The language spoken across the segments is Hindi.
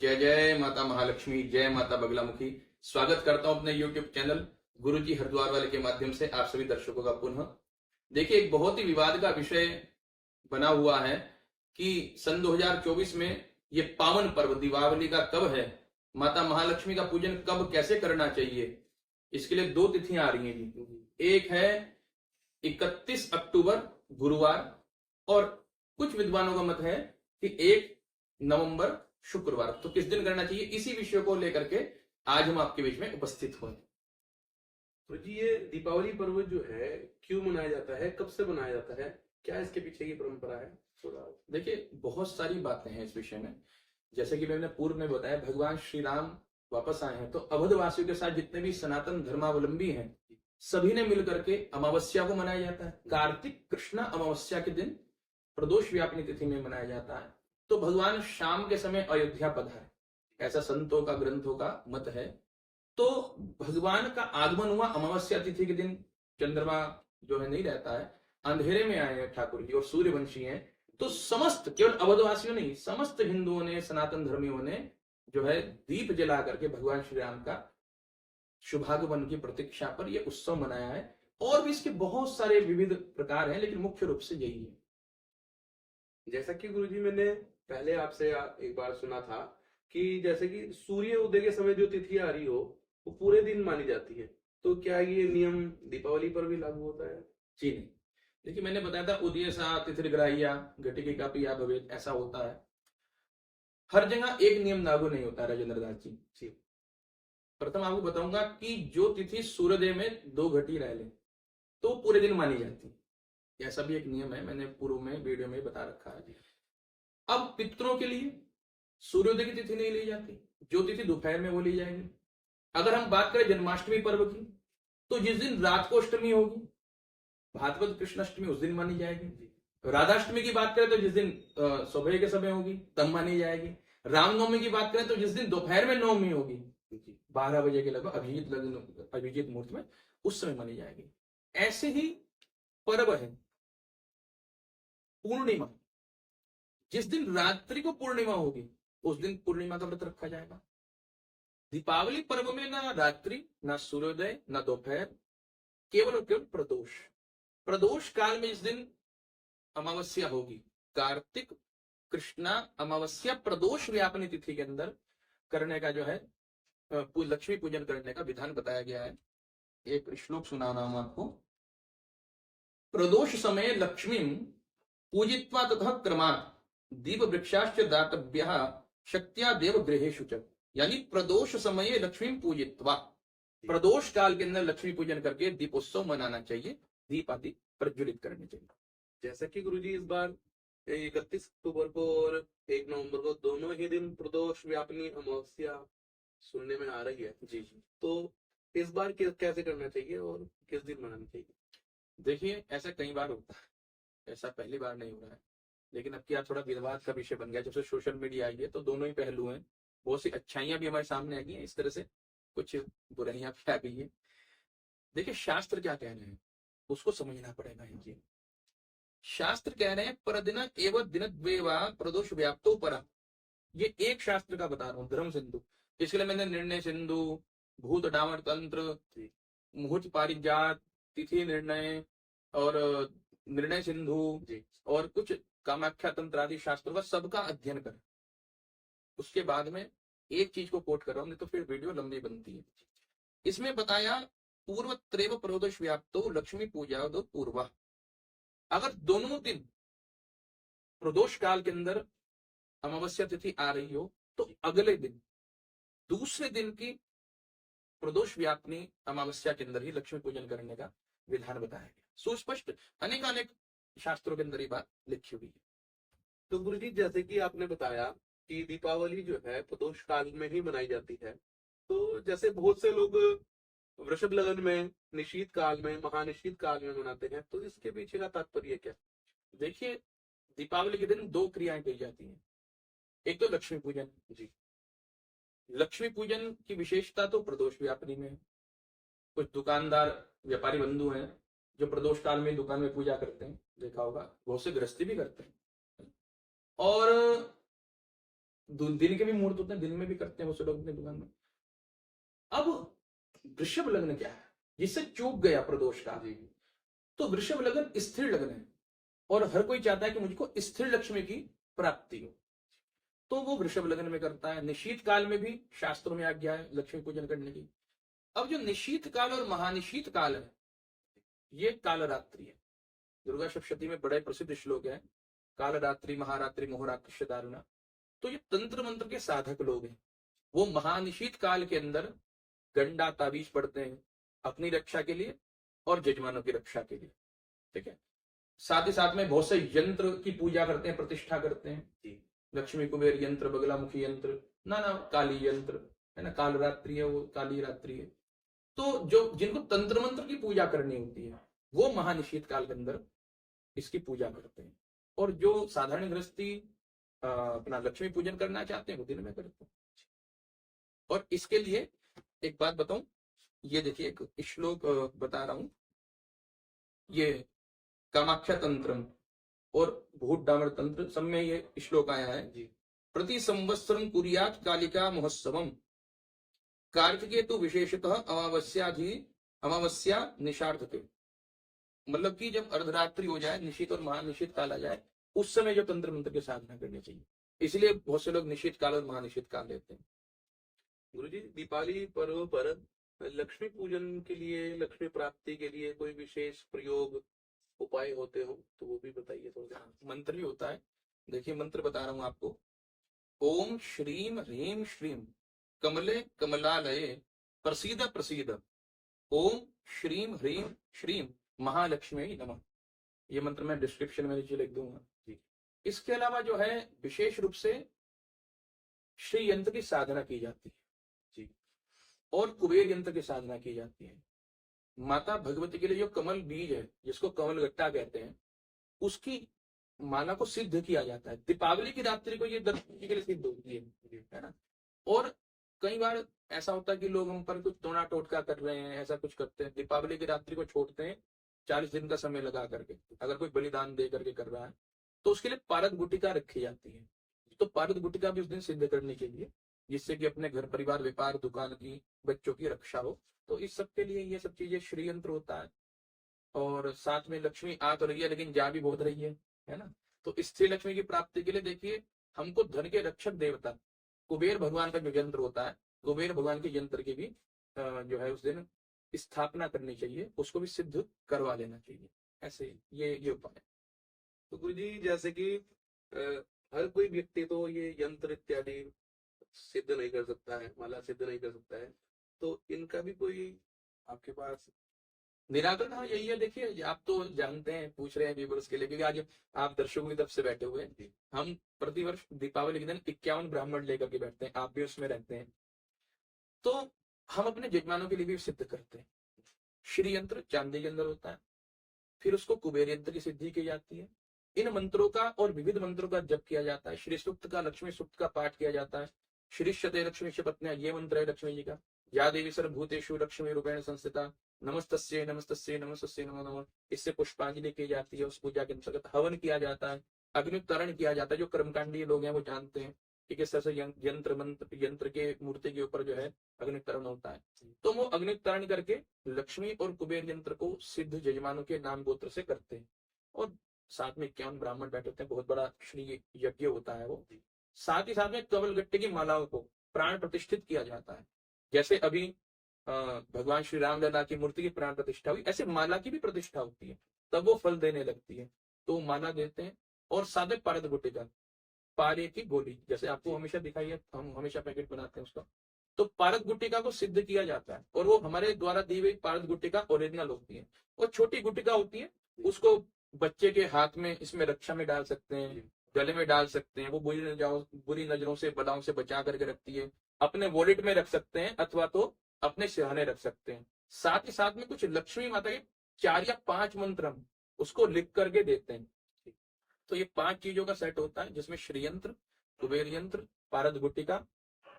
जय जय माता महालक्ष्मी, जय माता बगलामुखी। स्वागत करता हूं अपने YouTube चैनल गुरुजी हरिद्वार वाले के माध्यम से आप सभी दर्शकों का पुनः। देखिए, एक बहुत ही विवाद का विषय बना हुआ है कि सन 2024 में ये पावन पर्व दीपावली का कब है, माता महालक्ष्मी का पूजन कब कैसे करना चाहिए। इसके लिए दो तिथियां आ रही हैं जी। एक है 31 अक्टूबर गुरुवार, और कुछ विद्वानों का मत है कि 1 नवंबर शुक्रवार। तो किस दिन करना चाहिए, इसी विषय को लेकर के आज हम आपके बीच में उपस्थित हुए। तो जी ये दीपावली पर्व जो है क्यों मनाया जाता है, कब से मनाया जाता है, क्या इसके पीछे की परंपरा है? थोड़ा देखिए, बहुत सारी बातें हैं इस विषय में। जैसे कि मैंने पूर्व में बताया, भगवान श्री राम वापस आए हैं, तो अवध वासियों के साथ जितने भी सनातन धर्मावलंबी हैं, सभी ने मिलकर के अमावस्या को मनाया जाता है। कार्तिक कृष्णा अमावस्या के दिन प्रदोष व्यापिनी तिथि में मनाया जाता है। तो भगवान शाम के समय अयोध्या पधारे, ऐसा संतों का ग्रंथों का मत है। तो भगवान का आगमन हुआ अमावस्या तिथि के दिन। चंद्रमा जो है नहीं रहता है, अंधेरे में आए हैं ठाकुर जी और सूर्यवंशी हैं। तो समस्त, केवल अवधवासियों नहीं, समस्त हिंदुओं ने, सनातन धर्मियों ने जो है दीप जला करके भगवान श्री राम का शुभागमन की प्रतीक्षा पर यह उत्सव मनाया है। और भी इसके बहुत सारे विविध प्रकार हैं, लेकिन मुख्य रूप से यही है। जैसा कि गुरुजी मैंने पहले आपसे एक बार सुना था कि जैसे कि सूर्य उदय के समय जो तिथि आ रही हो वो पूरे दिन मानी जाती है, तो क्या ये नियम दीपावली पर भी लागू होता है? जी नहीं। देखिए, मैंने बताया था उदय सा तिथिर्ग्राह्या घटिकी का पिया भवेत, ऐसा होता है। हर जगह एक नियम लागू नहीं होता राजेंद्र दास जी। जी। प्रथम आपको बताऊंगा कि जो तिथि सूर्योदय में 2 घटी रह ले तो पूरे दिन मानी जाती है। ऐसा भी एक नियम है, मैंने पूर्व में वीडियो में बता रखा है। अब पितरों के लिए सूर्योदय की तिथि नहीं ली जाती, जो तिथि दोपहर में वो ली जाएगी। अगर हम बात करें जन्माष्टमी पर्व की, तो जिस दिन रात को अष्टमी होगी, भाद्रपद कृष्ण अष्टमी, उस दिन मानी जाएगी। राधाष्टमी की बात करें तो जिस दिन सुबह के समय होगी तब मानी जाएगी। रामनवमी की बात करें तो जिस दिन दोपहर में नवमी होगी, 12 बजे के लगभग अभिजीत लग्न, अभिजीत मुहूर्त में, उस समय मानी जाएगी। ऐसे ही पर्व है पूर्णिमा। जिस दिन रात्रि को पूर्णिमा होगी उस दिन पूर्णिमा का व्रत रखा जाएगा। दीपावली पर्व में ना रात्रि, ना सूर्योदय, ना दोपहर, केवल और केवल प्रदोष। प्रदोष काल में इस दिन अमावस्या होगी, कार्तिक कृष्णा अमावस्या प्रदोष व्यापनी तिथि के अंदर करने का जो है लक्ष्मी पूजन करने का विधान बताया गया है। एक श्लोक सुना रहा हूं आपको। प्रदोष समय लक्ष्मी पूजित्वा तथा क्रमात् दीप वृक्षाश्च दातव्यः शक्त्या देव गृहेषु च। यानी प्रदोष समय लक्ष्मी पूजित्वा, प्रदोष काल के अंदर लक्ष्मी पूजन करके दीपोत्सव मनाना चाहिए, दीप आदि प्रज्वलित करने चाहिए। जैसा कि गुरुजी इस बार 31 अक्टूबर को और 1 नवंबर को दोनों ही दिन प्रदोष व्यापिनी अमावस्या सुनने में आ रही है जी जी। तो इस बार कैसे करना चाहिए और किस दिन मनाना चाहिए? देखिए, ऐसा कई बार होता है, ऐसा पहली बार नहीं हो रहा है। लेकिन अब क्या, थोड़ा विवाद का विषय बन गया जब से सोशल मीडिया आई है, तो दोनों ही पहलू हैं। बहुत सी अच्छाइयां भी हमारे सामने आ गई हैं, इस तरह से कुछ बुराइयां भी आ गई है। देखिए, शास्त्र क्या कह रहे हैं उसको समझना पड़ेगा। इनकी शास्त्र कह रहे हैं परदिन एवं दिन द्वेवा प्रदोष व्याप्तो परा। ये एक शास्त्र का बता रहा हूँ, धर्म सिंधु। इसके लिए मैंने निर्णय सिंधु, भूत डामर तंत्र, मुहूर्त पारिजात, तिथि निर्णय और निर्णय सिंधु और कुछ कामाख्या तंत्र आदि शास्त्रों का सबका अध्ययन कर, उसके बाद में एक चीज को कोट कर रहा हूं, नहीं तो फिर वीडियो लंबी बनती है। इसमें बताया पूर्व त्रेव प्रदोष व्याप्तो लक्ष्मी पूजा दो पूर्वा। अगर दोनों दिन प्रदोष काल के अंदर अमावस्या तिथि आ रही हो तो अगले दिन, दूसरे दिन की प्रदोष व्यापनी अमावस्या के अंदर ही लक्ष्मी पूजन करने का विधान बताया गया। सुस्पष्ट अनेक शास्त्रों के अंदर ये बात लिखी हुई है। तो गुरुजी जैसे कि आपने बताया कि दीपावली जो है प्रदोष काल में ही मनाई जाती है, तो जैसे बहुत से लोग वृषभ लगन में, निशीत काल में, महानिशीत काल में मनाते हैं, तो इसके पीछे का तात्पर्य क्या? देखिए, दीपावली के दिन 2 क्रियाएं की जाती हैं। एक तो लक्ष्मी पूजन जी। लक्ष्मी पूजन की विशेषता तो प्रदोष व्यापनी में है। कुछ दुकानदार व्यापारी बंधु हैं जो प्रदोष काल में दुकान में पूजा करते हैं, देखा होगा। बहुत से गृहस्थी भी करते हैं। और दिन के भी मुहूर्त होते हैं, दिन में भी करते हैं वो लोग अपनी दुकान में। अब वृषभ लग्न क्या है, जिससे चूक गया प्रदोष का, जी तो वृषभ लग्न स्थिर लग्न है और हर कोई चाहता है कि मुझको स्थिर लक्ष्मी की प्राप्ति हो, तो वो वृषभ लग्न में करता है। निशीत काल में भी शास्त्रों में आज्ञा है लक्ष्मी पूजन करने की। अब जो निशीत काल और महानिशीत काल है, ये कालरात्रि है। दुर्गा सप्तशती में बड़े प्रसिद्ध श्लोक है, कालरात्रि महारात्रि मोहराकृष्य दारुणा। तो ये तंत्र मंत्र के साधक लोग हैं, वो महानिशीत काल के अंदर गंडा ताबीज पढ़ते हैं अपनी रक्षा के लिए और जजमानों की रक्षा के लिए, ठीक है। साथ ही साथ में बहुत से यंत्र की पूजा करते हैं, प्रतिष्ठा करते हैं जी लक्ष्मी कुबेर यंत्र, बगलामुखी यंत्र, नाना काली यंत्र है ना, काल रात्रि है वो, काली रात्रि है। तो जो जिनको तंत्र मंत्र की पूजा करनी होती है वो महानिशीत काल के अंदर इसकी पूजा करते हैं, और जो साधारण गृहस्थी अपना लक्ष्मी पूजन करना चाहते हैं वो दिन में करते हैं। और इसके लिए एक बात बताऊं, ये देखिए एक श्लोक बता रहा हूं, ये कामाख्या तंत्रम और भूत डामर तंत्र सब में ये श्लोक आया है। जी प्रति संवत्सरम कुर्यात कालिका महोत्सवम कार्तिके तु विशेषतः अमावस्या निशार्धते। मतलब कि जब अर्धरात्रि हो जाए, निशित और महानिशित काल आ जाए, उस समय जो तंत्र मंत्र की साधना करनी चाहिए, इसलिए बहुत से लोग निशित काल और महानिशित काल लेते हैं। गुरुजी, दीपावली पर्व पर लक्ष्मी पूजन के लिए, लक्ष्मी प्राप्ति के लिए कोई विशेष प्रयोग उपाय होते हो तो वो भी बताइए थोड़ा। मंत्र भी होता है, देखिए मंत्र बता रहा हूं आपको। ओम श्रीम ह्रीम श्रीम कमले कमलालये प्रसीद प्रसीद, ओम श्रीम ह्रीम श्रीम महालक्ष्मी नमः। ये मंत्र मैं डिस्क्रिप्शन में नीचे लिख दूंगा। इसके अलावा जो है विशेष रूप से श्री यंत्र की साधना की जाती है जी, और कुबेर यंत्र की साधना की जाती है। माता भगवती के लिए जो कमल बीज है, जिसको कमल गट्टा कहते हैं, उसकी माला को सिद्ध किया जाता है। दीपावली की रात्रि को ये दर्शन के लिए सिद्ध होती है ना। और कई बार ऐसा होता है कि लोग हम पर कुछ टोना टोटका कर रहे हैं, ऐसा कुछ करते हैं, दीपावली की रात्रि को छोड़ते हैं 40 दिन का समय लगा करके, अगर कोई बलिदान दे करके कर रहा है तो उसके लिए पारद गुटिका रखी जाती है। तो पारद गुटिका भी उस दिन सिद्ध करने के लिए, जिससे कि अपने घर परिवार व्यापार दुकान की बच्चों की रक्षा हो, तो इस सब के लिए ये सब चीजें श्री यंत्र होता है। और साथ में लक्ष्मी आ तो रही है लेकिन जा भी बहुत रही है ना। तो स्त्री लक्ष्मी की प्राप्ति के लिए देखिए, हमको धन के रक्षक देवता कुबेर भगवान का जो यंत्र होता है, कुबेर भगवान के यंत्र की भी जो है उस दिन स्थापना करनी चाहिए, उसको भी सिद्ध करवा लेना चाहिए। ऐसे ये उपाय है। तो गुरुजी, जैसे कि हर कोई व्यक्ति तो ये यंत्र इत्यादि सिद्ध नहीं कर सकता है, माला सिद्ध नहीं कर सकता है, तो इनका भी कोई आपके पास निराकरण? हाँ यही है, देखिए आप तो जानते हैं, पूछ रहे हैं व्यूअर्स के लिए, क्योंकि आज आप दर्शकों की तरफ से बैठे हुए हैं। हम प्रतिवर्ष दीपावली के दिन 51 ब्राह्मण लेकर के बैठते हैं, आप भी उसमें रहते हैं। तो हम अपने जजमानों के लिए भी सिद्ध करते हैं। श्री यंत्र चांदी के अंदर होता है, फिर उसको कुबेर यंत्र की सिद्धि की जाती है। इन मंत्रों का और विविध मंत्रों का जप किया जाता है। श्री सूक्त का, लक्ष्मी सूक्त का पाठ किया जाता है। श्री शते लक्ष्मी शपथ्या, ये मंत्र है लक्ष्मी जी का। या देवी सर्वभूतेषु लक्ष्मी रूपेण संस्थिता, नमस्तस्यै नमस्तस्यै नमस्तस्यै नमो नमः। इससे पुष्पांजलि की जाती है। उस पूजा के अंतर्गत हवन किया जाता है, अग्नितरण किया जाता है। जो कर्मकांडी लोग हैं वो जानते हैं कि किस तरह से यंत्र के मूर्ति के ऊपर जो है अग्नितरण होता है। तो वो अग्नितरण करके लक्ष्मी और कुबेर यंत्र को सिद्ध जजमानों के नाम गोत्र से करते हैं। और साथ में 51 ब्राह्मण बैठे होते हैं, बहुत बड़ा श्री यज्ञ होता है वो। साथ ही साथ में कमल गट्टे की मालाओं को प्राण प्रतिष्ठित किया जाता है। जैसे अभी भगवान श्री राम लला की मूर्ति की प्राण प्रतिष्ठा हुई, ऐसे माला की भी प्रतिष्ठा होती है, तब वो फल देने लगती है, तो माला देते हैं। और साथ में पारद गुटिका, पारे की गोली, जैसे आपको हमेशा दिखाई है, हम हमेशा पैकेट बनाते हैं उसका, तो पारद गुटिका को सिद्ध किया जाता है। और वो हमारे द्वारा दी हुई पारद गुटिका ओरिजिनल होती है। और छोटी गुटिका होती है, उसको बच्चे के हाथ में, इसमें रक्षा में डाल सकते हैं, गले में डाल सकते हैं। वो बुरी नजरों से, बलाओं से बचा करके रखती है। अपने वॉलेट में रख सकते हैं अथवा तो अपने सिरहाने रख सकते हैं। साथ ही साथ में कुछ लक्ष्मी माता के 4 या 5 मंत्र हम उसको लिख करके देते हैं। तो ये 5 चीजों का सेट होता है, जिसमें श्री यंत्र, कुबेर यंत्र, पारद गुटिका,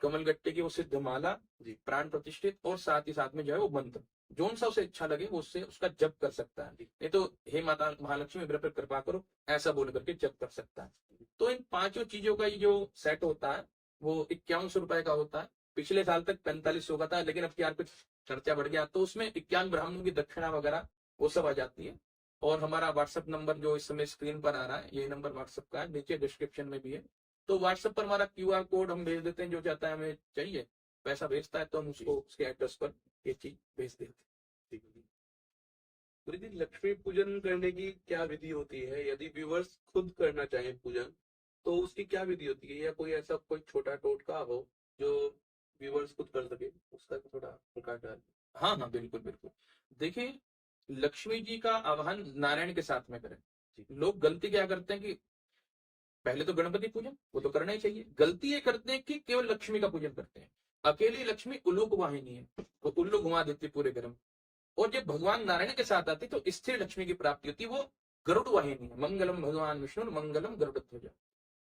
कमल गट्टे की वो सिद्ध माला, प्राण प्रतिष्ठित, और साथ ही साथ में जो है वो मंत्र, जोन सा उसे अच्छा लगे वो उससे उसका जप कर सकता है। नहीं तो हे माता महालक्ष्मी मेरे पर कृपा करो, ऐसा बोल करके जप कर सकता है। तो इन 5 चीजों का ये जो सेट होता है, वो 51 रुपए का होता है। पिछले साल तक 4500 का था, लेकिन अब क्या कुछ खर्चा बढ़ गया, तो उसमें 51 ब्राह्मणों की दक्षिणा वगैरह वो सब आ जाती है। और हमारा व्हाट्सएप नंबर जो इस समय स्क्रीन पर आ रहा है, यही नंबर व्हाट्सएप का है, नीचे डिस्क्रिप्शन में भी है। तो व्हाट्सएप पर हमारा QR कोड हम भेज देते हैं, जो चाहता है हमें चाहिए पैसा भेजता है तो हम उसको उसके एड्रेस पर ये चीज भेज देते हैं। ठीक है। गुरु जी, लक्ष्मी पूजन करने की क्या विधि होती है? यदि व्यूवर्स खुद करना चाहें पूजन, तो उसकी क्या विधि होती है? या कोई ऐसा कोई छोटा टोटका हो जो व्यूवर्स खुद कर सके, उसका भी थोड़ा प्रकाश डाल। हाँ हाँ, बिल्कुल बिल्कुल। देखिए, लक्ष्मी जी का आह्वान नारायण के साथ में करें। लोग गलती क्या करते हैं कि पहले तो गणपति पूजन वो तो करना ही चाहिए, गलती ये करते हैं कि केवल लक्ष्मी का पूजन करते हैं। अकेली लक्ष्मी उल्लू वाहिनी है, वो उल्लू घुमा देती है पूरे घर में। और जब भगवान नारायण के साथ आती तो स्थिर लक्ष्मी की प्राप्ति होती, वो गरुड़ वाहिनी है। मंगलम भगवान विष्णु मंगलम गरुड़।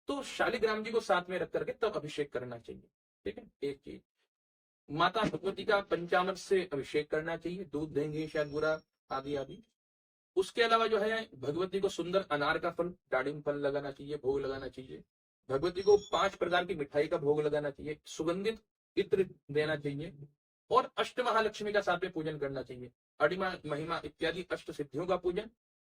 तो शालिग्राम जी को साथ में रख करके तब अभिषेक करना चाहिए। ठीक है, एक चीज। माता भगवती का पंचामृत से अभिषेक करना चाहिए, दूध देंगे शायद बुरा आदि आदि। उसके अलावा जो है भगवती को सुंदर अनार का फल, दाडिम फल लगाना चाहिए, भोग लगाना चाहिए। भगवती को 5 प्रकार की मिठाई का भोग लगाना चाहिए, सुगंधित इत्र देना चाहिए। और अष्ट महालक्ष्मी का साथ में पूजन करना चाहिए, अडिमा महिमा इत्यादि अष्ट सिद्धियों का पूजन।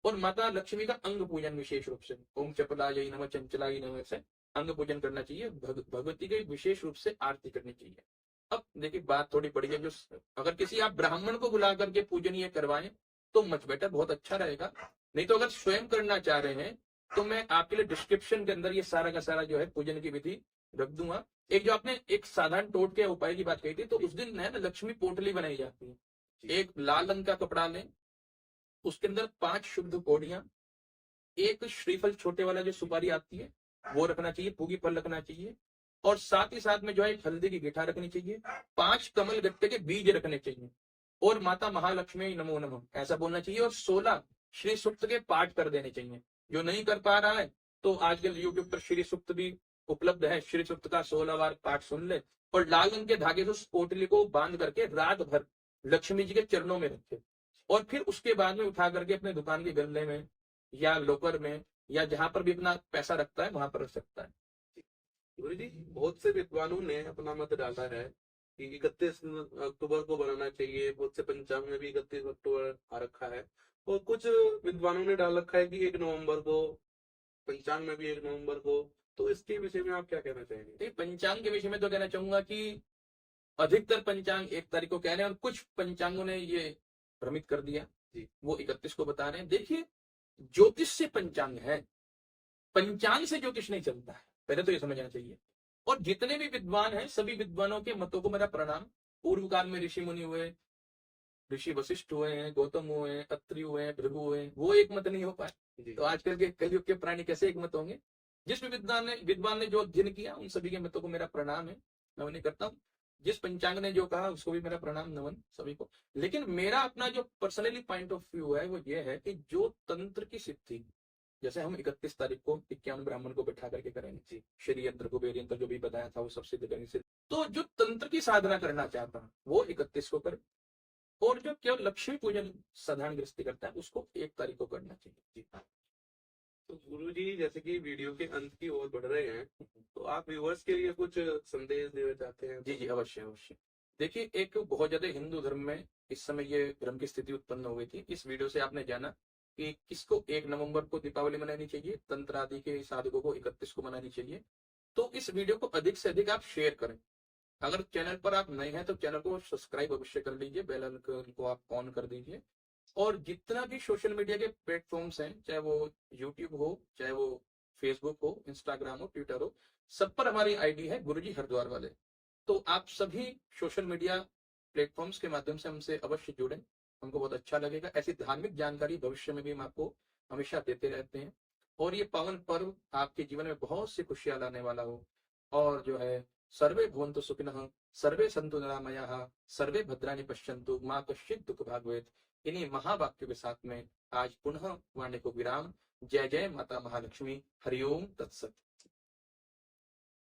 और माता लक्ष्मी का अंग पूजन विशेष रूप से, ओम चपलाय नमः चंचलाय नमः से अंग पूजन करना चाहिए। भगवती की विशेष रूप से आरती करनी चाहिए। अब देखिए बात थोड़ी बड़ी है, जो अगर किसी आप ब्राह्मण को बुला करके पूजन ये करवाएं तो मच बेटर, बहुत अच्छा रहेगा। नहीं तो अगर स्वयं करना चाह रहे हैं तो मैं आपके लिए डिस्क्रिप्शन के अंदर ये सारा का सारा जो है पूजन की विधि रख दूंगा। एक जो आपने एक साधारण टोट के उपाय की बात कही थी, तो उस दिन है ना लक्ष्मी पोटली बनाई जाती है। एक लाल रंग का कपड़ा लें, उसके अंदर 5 शुद्ध कौड़ियां, एक श्रीफल छोटे वाला जो सुपारी आती है वो रखना चाहिए, पूगी फल रखना चाहिए। और साथ ही साथ में जो है हल्दी की गिठा रखनी चाहिए, 5 कमल गट्टे के बीज रखने चाहिए। और माता महालक्ष्मी नमो नमः ऐसा बोलना चाहिए। और 16 श्री सूक्त के पाठ कर देने चाहिए। जो नहीं कर पा रहा है तो आजकल यूट्यूब पर श्री सूक्त भी उपलब्ध है, श्री सूक्त का 16 बार पाठ सुन ले। और लाल रंग के धागे से उस पोटली को बांध करके रात भर लक्ष्मी जी के चरणों में रखे। और फिर उसके बाद में उठा करके अपने दुकान के गल्ले में या लोकर में या जहां पर भी अपना पैसा रखता है वहां पर रख सकता है। गुरु जी, बहुत से विद्वानों ने अपना मत डाला है कि 31 अक्टूबर को बनाना चाहिए। बहुत से पंचांग में भी 31 अक्टूबर आ रखा है, और कुछ विद्वानों ने डाल रखा है कि 1 नवंबर को, पंचांग में भी 1 नवंबर को। तो इसके विषय में आप क्या कहना चाहेंगे? पंचांग के विषय में तो कहना चाहूंगा कि अधिकतर पंचांग 1 तारीख को कह रहे हैं, और कुछ पंचांगों ने ये भ्रमित कर दिया जी। वो 31 को बता रहे हैं। देखिए, ज्योतिष से पंचांग है, पंचांग से ज्योतिष नहीं चलता है, पहले तो ये समझना चाहिए। और जितने भी विद्वान हैं सभी विद्वानों के मतों को मेरा प्रणाम। पूर्व काल में ऋषि मुनि हुए, ऋषि वशिष्ठ हुए हैं, गौतम हुए हैं, अत्रि हुए हैं, भृगु हुए हैं, वो एक मत नहीं हो पाए। तो आजकल के कलयुग के प्राणी कैसे एक मत होंगे? जिस भी विद्वान ने जो अध्ययन किया उन सभी के मतों को मेरा प्रणाम है, मैं उन्हें करता हूँ। जिस पंचांग ने जो कहा उसको भी मेरा प्रणाम नमन सभी को। लेकिन मेरा अपना जो पर्सनली पॉइंट ऑफ व्यू है वो ये है कि जो तंत्र की सिद्धि, जैसे हम 31 तारीख को 51 ब्राह्मण को बैठा करके करेंगे, श्री यंत्र कुबेर यंत्र जो भी बताया था वो सब सिद्ध करेंगे। तो जो तंत्र की साधना करना चाहता है वो 31 को करे, और जो केवल लक्ष्मी पूजन साधारण गृहस्थी करता है उसको 1 तारीख को करना चाहिए। तो गुरु जी, जैसे कि वीडियो के अंत की ओर बढ़ रहे हैं, तो आप व्यूअर्स के लिए कुछ संदेश देना चाहते हैं? जी जी, अवश्य अवश्य। देखिए, एक बहुत ज्यादा हिंदू धर्म में इस समय ये भ्रम की स्थिति उत्पन्न हो गई थी। इस वीडियो से आपने जाना कि किसको 1 नवंबर को दीपावली मनानी चाहिए, तंत्र आदि के साधकों को 31 को मनानी चाहिए। तो इस वीडियो को अधिक से अधिक आप शेयर करें। अगर चैनल पर आप नए हैं तो चैनल को सब्सक्राइब अवश्य कर लीजिए, बेल आइकन को आप ऑन कर दीजिए। और जितना भी सोशल मीडिया के प्लेटफॉर्म्स हैं, चाहे वो यूट्यूब हो, चाहे वो फेसबुक हो, इंस्टाग्राम हो, ट्विटर हो, सब पर हमारी आईडी है गुरुजी हरिद्वार वाले। तो आप सभी सोशल मीडिया प्लेटफॉर्म्स के माध्यम से हमसे अवश्य जुड़ें, हमको बहुत अच्छा लगेगा। ऐसी धार्मिक जानकारी भविष्य में भी हम आपको हमेशा देते रहते हैं। और ये पावन पर्व आपके जीवन में बहुत सी खुशियां लाने वाला हो। और जो है सर्वे भवन्तु सुखिनः, सर्वे सन्तु निरामयाः, सर्वे भद्राणि पश्यन्तु, मा कश्चित् दुःख भाग् भवेत्। इन्हीं महावाक्यों के साथ में आज पुनः वाणी को विराम। जय जय माता महालक्ष्मी। हरिओम तत्सत।